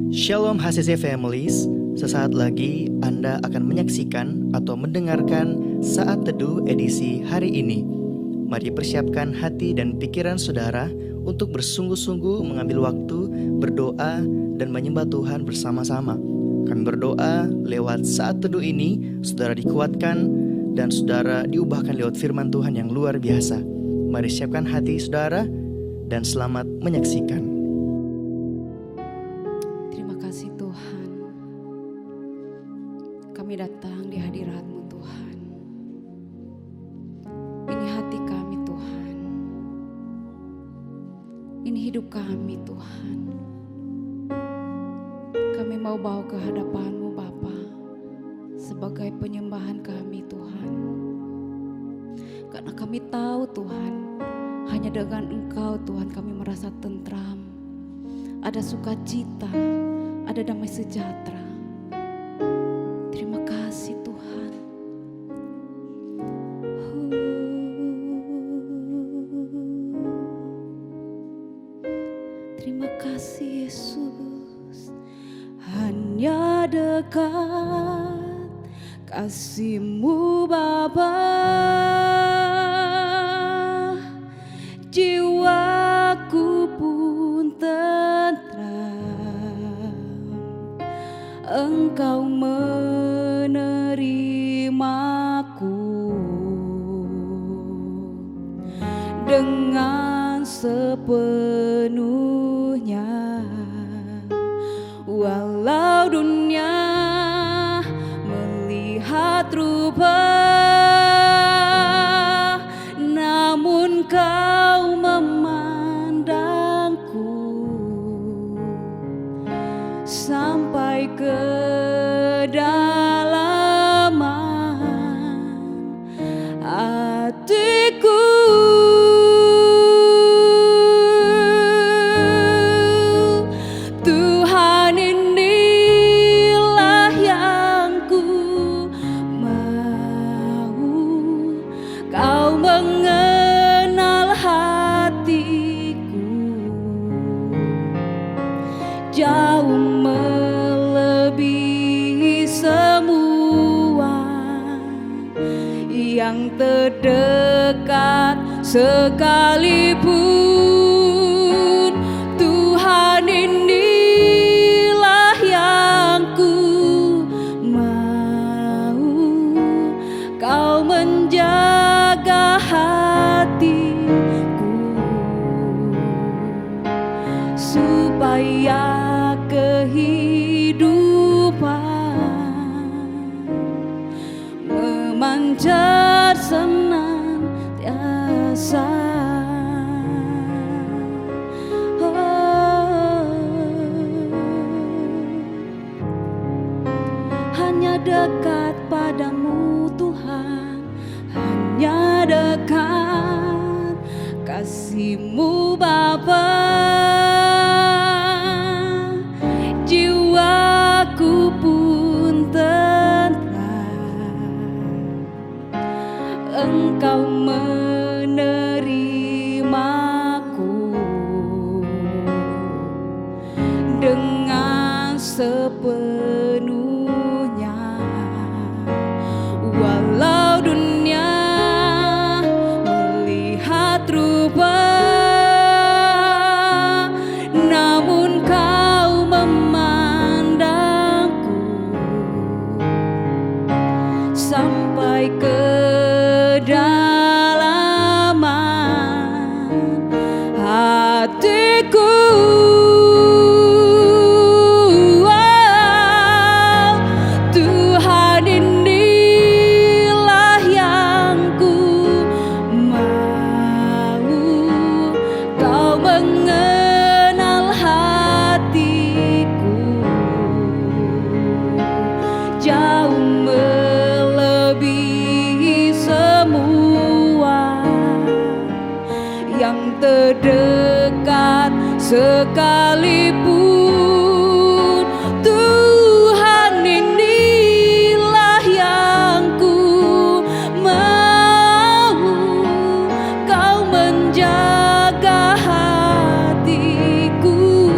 Shalom HCC Families, sesaat lagi Anda akan menyaksikan atau mendengarkan Saat Teduh edisi hari ini. Mari persiapkan hati dan pikiran saudara untuk bersungguh-sungguh mengambil waktu, berdoa, dan menyembah Tuhan bersama-sama. Kami berdoa lewat Saat Teduh ini, saudara dikuatkan dan saudara diubahkan lewat firman Tuhan yang luar biasa. Mari siapkan hati saudara dan selamat menyaksikan. Kami datang di hadirat-Mu Tuhan. Ini hati kami Tuhan. Ini hidup kami Tuhan. Kami mau bawa ke hadapan-Mu Bapa sebagai penyembahan kami Tuhan. Karena kami tahu Tuhan, hanya dengan Engkau Tuhan kami merasa tentram. Ada sukacita, ada damai sejahtera. Terima kasih Tuhan. Terima kasih Yesus. Hanya dekat kasih-Mu Bapa, jiwaku pun tentram. Engkau menerimaku dengan sepenuhnya, walau dunia melihat rupa, namun Kau memandangku sampai kedalaman hatiku. Tuhan, inilah yang ku mau. Kau mengenal hatiku jauh melebihi semua yang terdekat sekalipun. Tuhan, inilah yang ku mau. Kau menjaga hatiku supaya kehidupan memancar senantiasa. Hanya dekat padamu Tuhan, hanya dekat kasih-Mu Bapa, jiwaku pun tentram. Engkau menerimaku dengan sepenuhnya, walau dunia melihat rupa, namun Kau memandangku sampai kedalaman hatiku. Tuhan, inilah yang ku mau. Kau mengenal hatiku jauh melebihi semua yang terdekat sekalipun. Tuhan, inilah yang ku mau. Kau menjaga hatiku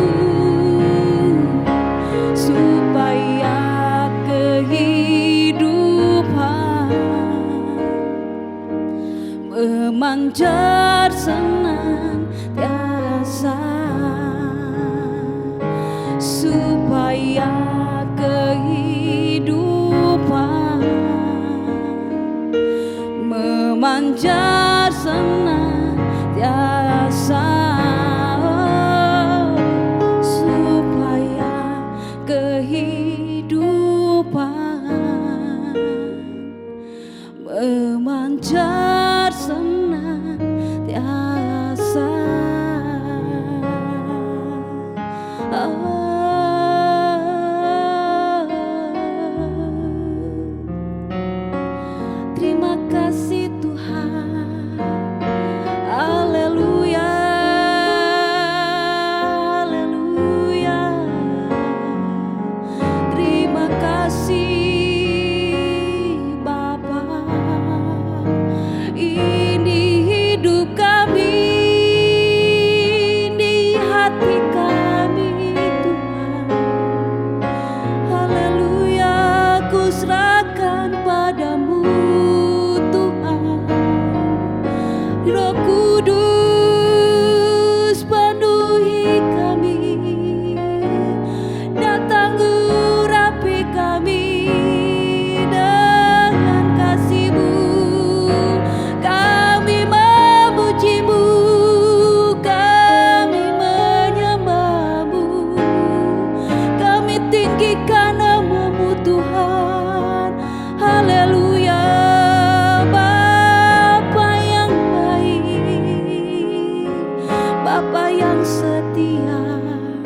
perhatian.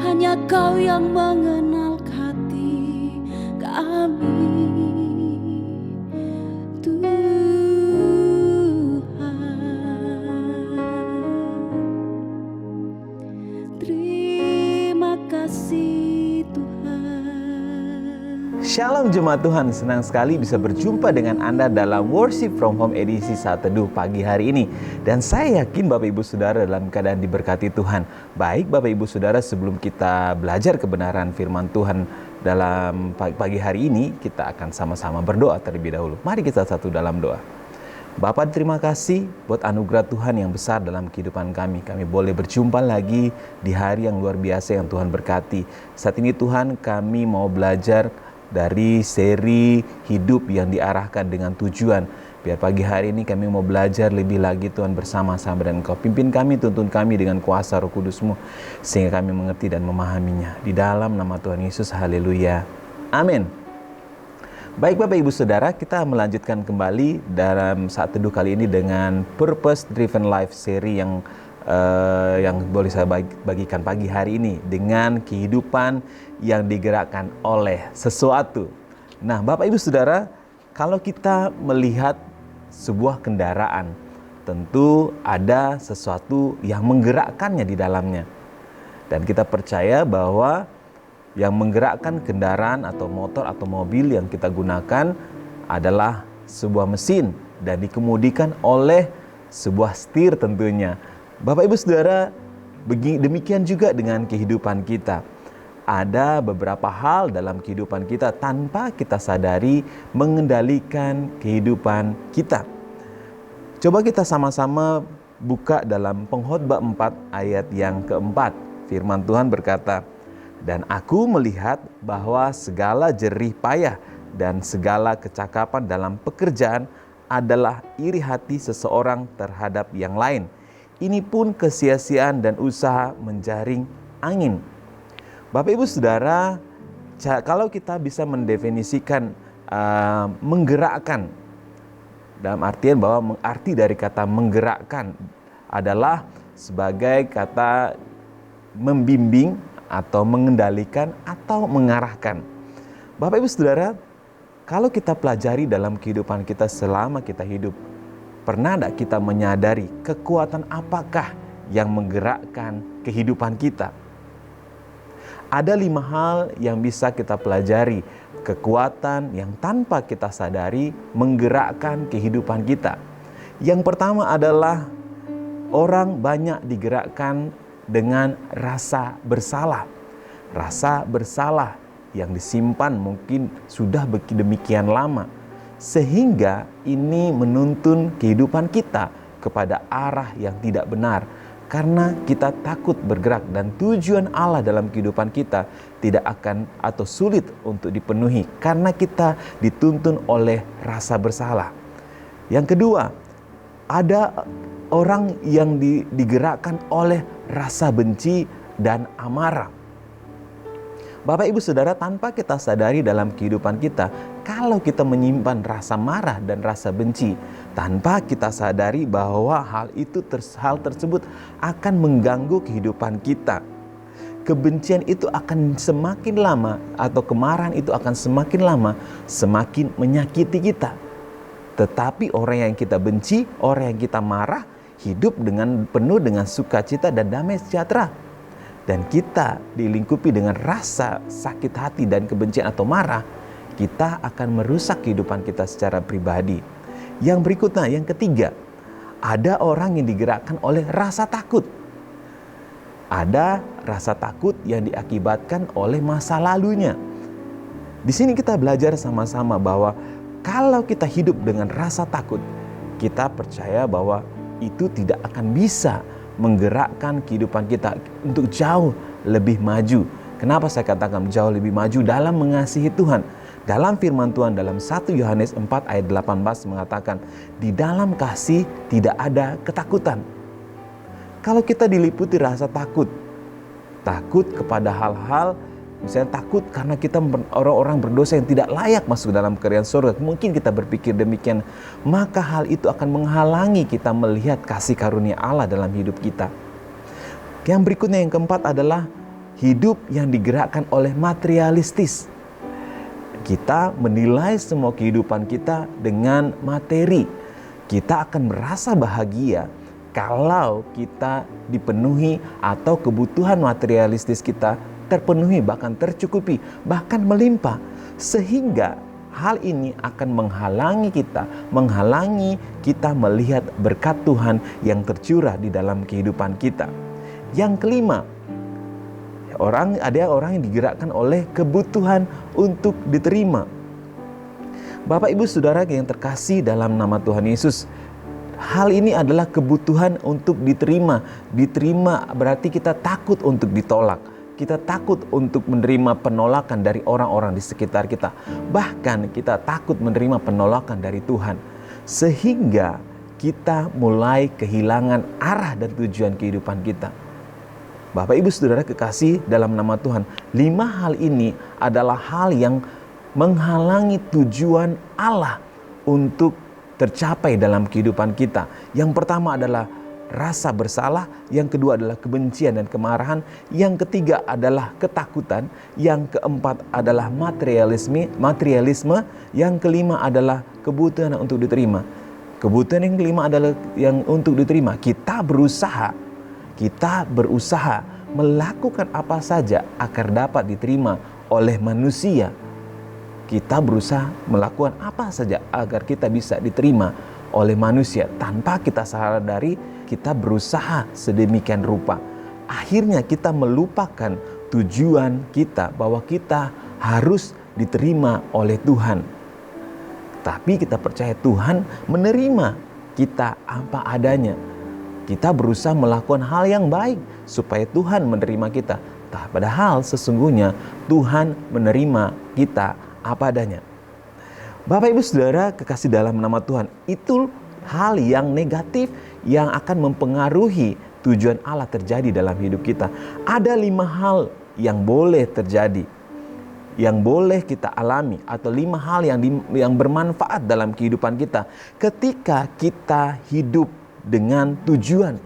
Hanya Kau yang mengenal hati kami, Tuhan. Terima kasih Tuhan. Shalom Jemaat Tuhan, senang sekali bisa berjumpa dengan Anda dalam Worship from Home edisi Saat Teduh pagi hari ini. Dan saya yakin Bapak Ibu Saudara dalam keadaan diberkati Tuhan. Baik Bapak Ibu Saudara, sebelum kita belajar kebenaran firman Tuhan dalam pagi hari ini, kita akan sama-sama berdoa terlebih dahulu. Mari kita satu dalam doa. Bapa, terima kasih buat anugerah Tuhan yang besar dalam kehidupan kami. Kami boleh berjumpa lagi di hari yang luar biasa yang Tuhan berkati. Saat ini Tuhan, kami mau belajar dari seri hidup yang diarahkan dengan tujuan. Biar pagi hari ini kami mau belajar lebih lagi Tuhan bersama-sama, dan Engkau pimpin kami, tuntun kami dengan kuasa Roh Kudus-Mu, sehingga kami mengerti dan memahaminya. Di dalam nama Tuhan Yesus, haleluya, amin. Baik Bapak Ibu Saudara, kita melanjutkan kembali dalam Saat Teduh kali ini dengan Purpose Driven Life seri yang boleh saya bagikan pagi hari ini dengan kehidupan yang digerakkan oleh sesuatu. Nah Bapak Ibu Saudara, kalau kita melihat sebuah kendaraan, tentu ada sesuatu yang menggerakkannya di dalamnya. Dan kita percaya bahwa yang menggerakkan kendaraan atau motor atau mobil yang kita gunakan adalah sebuah mesin dan dikemudikan oleh sebuah setir tentunya. Bapak Ibu Saudara, demikian juga dengan kehidupan kita. Ada beberapa hal dalam kehidupan kita tanpa kita sadari mengendalikan kehidupan kita. Coba kita sama-sama buka dalam Pengkhotbah 4 ayat yang keempat. Firman Tuhan berkata, "Dan aku melihat bahwa segala jerih payah dan segala kecakapan dalam pekerjaan adalah iri hati seseorang terhadap yang lain. Ini pun kesia-siaan dan usaha menjaring angin." Bapak Ibu Saudara, kalau kita bisa mendefinisikan menggerakkan, dalam artian bahwa arti dari kata menggerakkan adalah sebagai kata membimbing atau mengendalikan atau mengarahkan. Bapak Ibu Saudara, kalau kita pelajari dalam kehidupan kita selama kita hidup, pernah tidak kita menyadari kekuatan apakah yang menggerakkan kehidupan kita? Ada 5 hal yang bisa kita pelajari, kekuatan yang tanpa kita sadari menggerakkan kehidupan kita. Yang pertama adalah orang banyak digerakkan dengan rasa bersalah. Rasa bersalah yang disimpan mungkin sudah demikian lama, sehingga ini menuntun kehidupan kita kepada arah yang tidak benar. Karena kita takut bergerak dan tujuan Allah dalam kehidupan kita tidak akan atau sulit untuk dipenuhi karena kita dituntun oleh rasa bersalah. Yang kedua, ada orang yang digerakkan oleh rasa benci dan amarah. Bapak Ibu Saudara, tanpa kita sadari dalam kehidupan kita, kalau kita menyimpan rasa marah dan rasa benci, tanpa kita sadari bahwa hal tersebut akan mengganggu kehidupan kita. Kebencian itu akan semakin lama atau kemarahan itu akan semakin lama semakin menyakiti kita. Tetapi orang yang kita benci, orang yang kita marah, hidup dengan penuh dengan sukacita dan damai sejahtera. Dan kita dilingkupi dengan rasa sakit hati dan kebencian atau marah, kita akan merusak kehidupan kita secara pribadi. Yang berikutnya, yang ketiga, ada orang yang digerakkan oleh rasa takut. Ada rasa takut yang diakibatkan oleh masa lalunya. Di sini kita belajar sama-sama bahwa kalau kita hidup dengan rasa takut, kita percaya bahwa itu tidak akan bisa menggerakkan kehidupan kita untuk jauh lebih maju. Kenapa saya katakan jauh lebih maju? Dalam mengasihi Tuhan. Dalam firman Tuhan dalam 1 Yohanes 4 ayat 18 mengatakan, di dalam kasih tidak ada ketakutan. Kalau kita diliputi rasa takut kepada hal-hal, misalnya takut karena kita orang-orang berdosa yang tidak layak masuk dalam kerajaan surga, mungkin kita berpikir demikian, maka hal itu akan menghalangi kita melihat kasih karunia Allah dalam hidup kita. Yang berikutnya, yang keempat adalah hidup yang digerakkan oleh materialistis. Kita menilai semua kehidupan kita dengan materi. Kita akan merasa bahagia kalau kita dipenuhi atau kebutuhan materialistis kita terpenuhi, bahkan tercukupi, bahkan melimpah. Sehingga hal ini akan menghalangi kita melihat berkat Tuhan yang tercurah di dalam kehidupan kita. Yang kelima, ada orang yang digerakkan oleh kebutuhan untuk diterima. Bapak Ibu Saudara yang terkasih dalam nama Tuhan Yesus, hal ini adalah kebutuhan untuk diterima. Diterima berarti kita takut untuk ditolak. Kita takut untuk menerima penolakan dari orang-orang di sekitar kita. Bahkan kita takut menerima penolakan dari Tuhan. Sehingga kita mulai kehilangan arah dan tujuan kehidupan kita. Bapak Ibu Saudara kekasih dalam nama Tuhan, 5 hal ini adalah hal yang menghalangi tujuan Allah untuk tercapai dalam kehidupan kita. Yang pertama adalah rasa bersalah, yang kedua adalah kebencian dan kemarahan, yang ketiga adalah ketakutan, yang keempat adalah materialisme, yang kelima adalah kebutuhan untuk diterima. Kebutuhan yang kelima adalah yang untuk diterima. Kita berusaha melakukan apa saja agar dapat diterima oleh manusia. Kita berusaha melakukan apa saja agar kita bisa diterima oleh manusia. Tanpa kita sadari, kita berusaha sedemikian rupa. Akhirnya kita melupakan tujuan kita bahwa kita harus diterima oleh Tuhan. Tapi kita percaya Tuhan menerima kita apa adanya. Kita berusaha melakukan hal yang baik supaya Tuhan menerima kita. Padahal sesungguhnya Tuhan menerima kita apa adanya. Bapak Ibu Saudara kekasih dalam nama Tuhan, itu hal yang negatif yang akan mempengaruhi tujuan Allah terjadi dalam hidup kita. Ada 5 hal yang boleh terjadi, yang boleh kita alami, atau 5 hal yang bermanfaat dalam kehidupan kita ketika kita hidup dengan tujuan.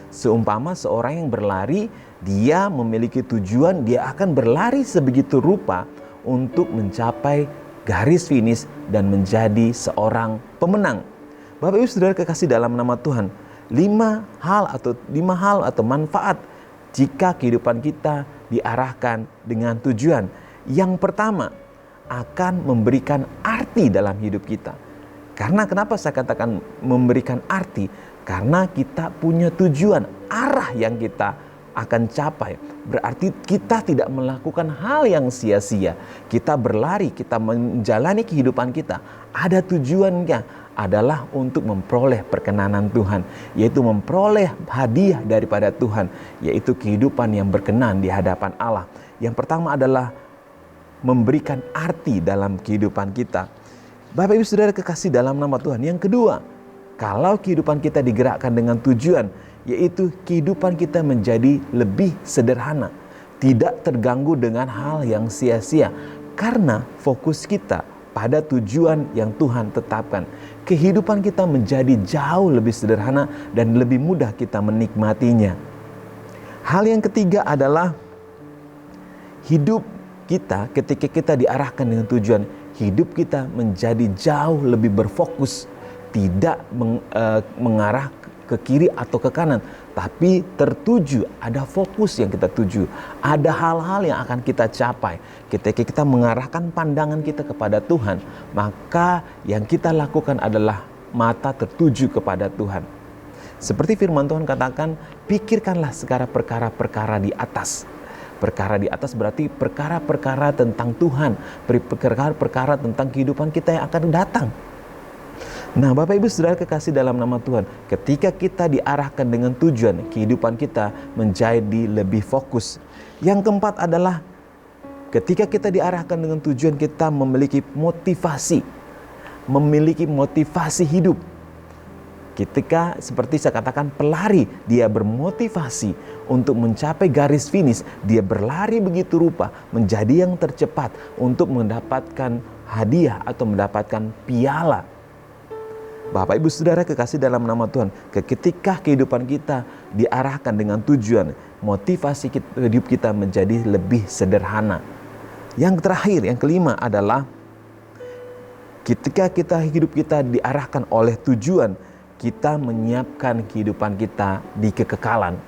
Seumpama seorang yang berlari, dia memiliki tujuan, dia akan berlari sebegitu rupa untuk mencapai garis finish dan menjadi seorang pemenang. Bapak Ibu Saudara kekasih dalam nama Tuhan, 5 hal atau manfaat jika kehidupan kita diarahkan dengan tujuan. Yang pertama, akan memberikan arti dalam hidup kita. Karena kenapa saya katakan memberikan arti? Karena kita punya tujuan, arah yang kita akan capai. Berarti kita tidak melakukan hal yang sia-sia. Kita berlari, kita menjalani kehidupan kita. Ada tujuannya, adalah untuk memperoleh perkenanan Tuhan. Yaitu memperoleh hadiah daripada Tuhan. Yaitu kehidupan yang berkenan di hadapan Allah. Yang pertama adalah memberikan arti dalam kehidupan kita. Bapak Ibu Saudara kekasih dalam nama Tuhan. Yang kedua, kalau kehidupan kita digerakkan dengan tujuan, yaitu kehidupan kita menjadi lebih sederhana, tidak terganggu dengan hal yang sia-sia, karena fokus kita pada tujuan yang Tuhan tetapkan. Kehidupan kita menjadi jauh lebih sederhana dan lebih mudah kita menikmatinya. Hal yang ketiga adalah hidup kita ketika kita diarahkan dengan tujuan, hidup kita menjadi jauh lebih berfokus, tidak mengarah ke kiri atau ke kanan, tapi tertuju, ada fokus yang kita tuju, ada hal-hal yang akan kita capai. Ketika kita mengarahkan pandangan kita kepada Tuhan, maka yang kita lakukan adalah mata tertuju kepada Tuhan. Seperti firman Tuhan katakan, pikirkanlah segala perkara-perkara di atas. Perkara di atas berarti perkara-perkara tentang Tuhan, perkara-perkara tentang kehidupan kita yang akan datang. Nah, Bapak Ibu Saudara kekasih dalam nama Tuhan, ketika kita diarahkan dengan tujuan, kehidupan kita menjadi lebih fokus. Yang keempat adalah ketika kita diarahkan dengan tujuan, kita memiliki motivasi hidup. Ketika seperti saya katakan pelari, dia bermotivasi untuk mencapai garis finish. Dia berlari begitu rupa menjadi yang tercepat untuk mendapatkan hadiah atau mendapatkan piala. Bapak Ibu Saudara kekasih dalam nama Tuhan, ketika kehidupan kita diarahkan dengan tujuan, motivasi hidup kita menjadi lebih sederhana. Yang terakhir, yang kelima adalah ketika hidup kita diarahkan oleh tujuan, kita menyiapkan kehidupan kita di kekekalan.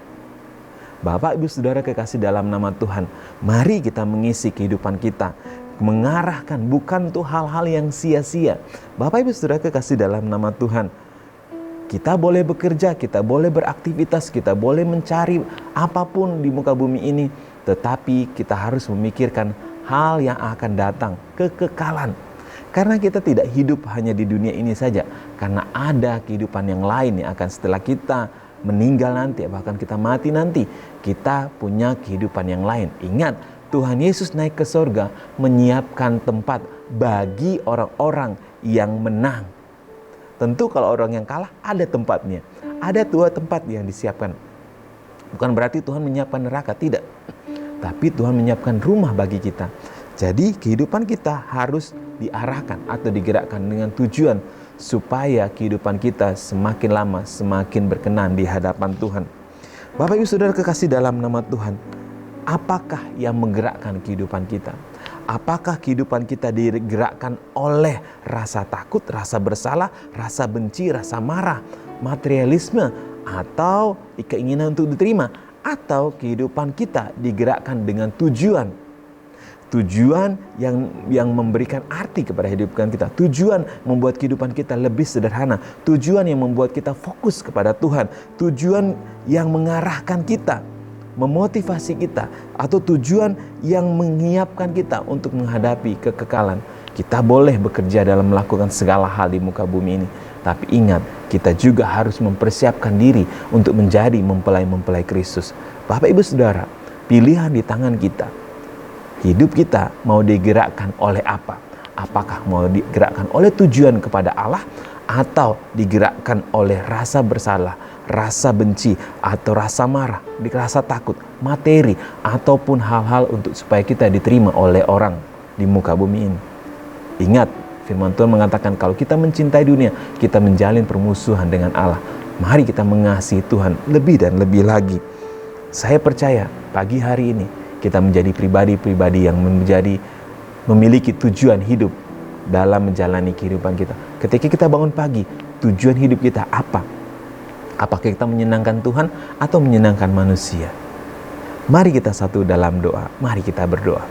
Bapak Ibu Saudara kekasih dalam nama Tuhan, mari kita mengisi kehidupan kita, mengarahkan bukan untuk hal-hal yang sia-sia. Bapak Ibu Saudara kekasih dalam nama Tuhan, kita boleh bekerja, kita boleh beraktivitas, kita boleh mencari apapun di muka bumi ini, tetapi kita harus memikirkan hal yang akan datang, kekekalan. Karena kita tidak hidup hanya di dunia ini saja, karena ada kehidupan yang lain yang akan setelah kita meninggal nanti, bahkan kita mati nanti, kita punya kehidupan yang lain. Ingat, Tuhan Yesus naik ke sorga menyiapkan tempat bagi orang-orang yang menang. Tentu kalau orang yang kalah ada tempatnya, ada 2 tempat yang disiapkan. Bukan berarti Tuhan menyiapkan neraka, tidak. Tapi Tuhan menyiapkan rumah bagi kita. Jadi kehidupan kita harus diarahkan atau digerakkan dengan tujuan supaya kehidupan kita semakin lama semakin berkenan di hadapan Tuhan. Bapak Ibu Saudara kekasih dalam nama Tuhan, apakah yang menggerakkan kehidupan kita? Apakah kehidupan kita digerakkan oleh rasa takut, rasa bersalah, rasa benci, rasa marah, materialisme, atau keinginan untuk diterima? Atau kehidupan kita digerakkan dengan tujuan yang memberikan arti kepada kehidupan kita, tujuan membuat kehidupan kita lebih sederhana, tujuan yang membuat kita fokus kepada Tuhan, tujuan yang mengarahkan kita, memotivasi kita, atau tujuan yang menyiapkan kita untuk menghadapi kekekalan. Kita boleh bekerja dalam melakukan segala hal di muka bumi ini, tapi ingat, kita juga harus mempersiapkan diri untuk menjadi mempelai-mempelai Kristus. Bapak Ibu Saudara, pilihan di tangan kita. Hidup kita mau digerakkan oleh apa? Apakah mau digerakkan oleh tujuan kepada Allah, atau digerakkan oleh rasa bersalah, rasa benci, atau rasa marah, rasa takut, materi, ataupun hal-hal untuk supaya kita diterima oleh orang di muka bumi ini? Ingat, firman Tuhan mengatakan kalau kita mencintai dunia, kita menjalin permusuhan dengan Allah. Mari kita mengasihi Tuhan lebih dan lebih lagi. Saya percaya pagi hari ini kita menjadi pribadi-pribadi yang memiliki tujuan hidup dalam menjalani kehidupan kita. Ketika kita bangun pagi, tujuan hidup kita apa? Apakah kita menyenangkan Tuhan atau menyenangkan manusia? Mari kita satu dalam doa. Mari kita berdoa.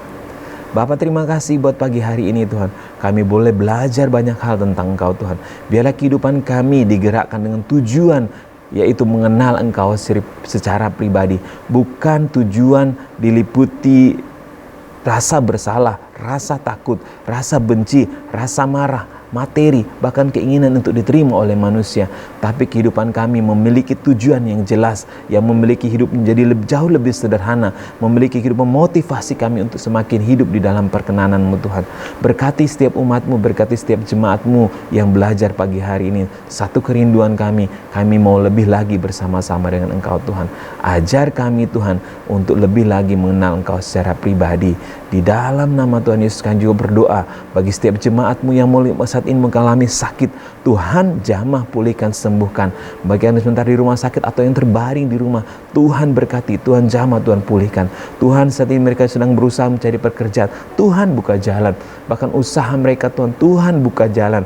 Bapa, terima kasih buat pagi hari ini Tuhan. Kami boleh belajar banyak hal tentang Engkau Tuhan. Biarlah kehidupan kami digerakkan dengan tujuan, yaitu mengenal Engkau secara pribadi. Bukan tujuan diliputi rasa bersalah, rasa takut, rasa benci, rasa marah, materi, bahkan keinginan untuk diterima oleh manusia. Tapi kehidupan kami memiliki tujuan yang jelas, yang memiliki hidup menjadi jauh lebih sederhana, memiliki hidup memotivasi kami untuk semakin hidup di dalam perkenanan-Mu Tuhan. Berkati setiap umat-Mu, berkati setiap jemaat-Mu yang belajar pagi hari ini. Satu kerinduan kami mau lebih lagi bersama-sama dengan Engkau Tuhan. Ajar kami Tuhan untuk lebih lagi mengenal Engkau secara pribadi. Di dalam nama Tuhan Yesus kami juga berdoa bagi setiap jemaat-Mu yang saat ini mengalami sakit, Tuhan jamah pulihkan, sembuhkan. Bagi yang sebentar di rumah sakit atau yang terbaring di rumah, Tuhan berkati, Tuhan jamah, Tuhan pulihkan. Tuhan, saat ini mereka sedang berusaha mencari pekerjaan, Tuhan buka jalan. Bahkan usaha mereka Tuhan buka jalan.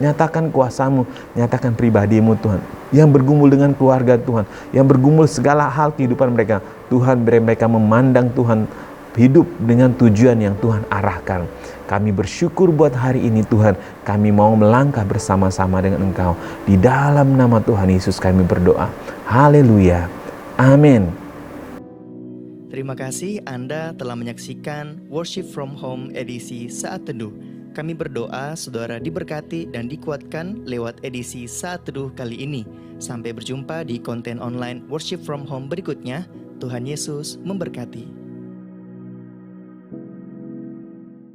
Nyatakan kuasa-Mu, nyatakan pribadi-Mu Tuhan. Yang bergumul dengan keluarga Tuhan, yang bergumul segala hal kehidupan mereka, Tuhan beri mereka memandang Tuhan, hidup dengan tujuan yang Tuhan arahkan. Kami bersyukur buat hari ini Tuhan. Kami mau melangkah bersama-sama dengan Engkau. Di dalam nama Tuhan Yesus kami berdoa. Haleluya. Amin. Terima kasih Anda telah menyaksikan Worship from Home edisi Saat Teduh. Kami berdoa saudara diberkati dan dikuatkan lewat edisi Saat Teduh kali ini. Sampai berjumpa di konten online Worship from Home berikutnya. Tuhan Yesus memberkati.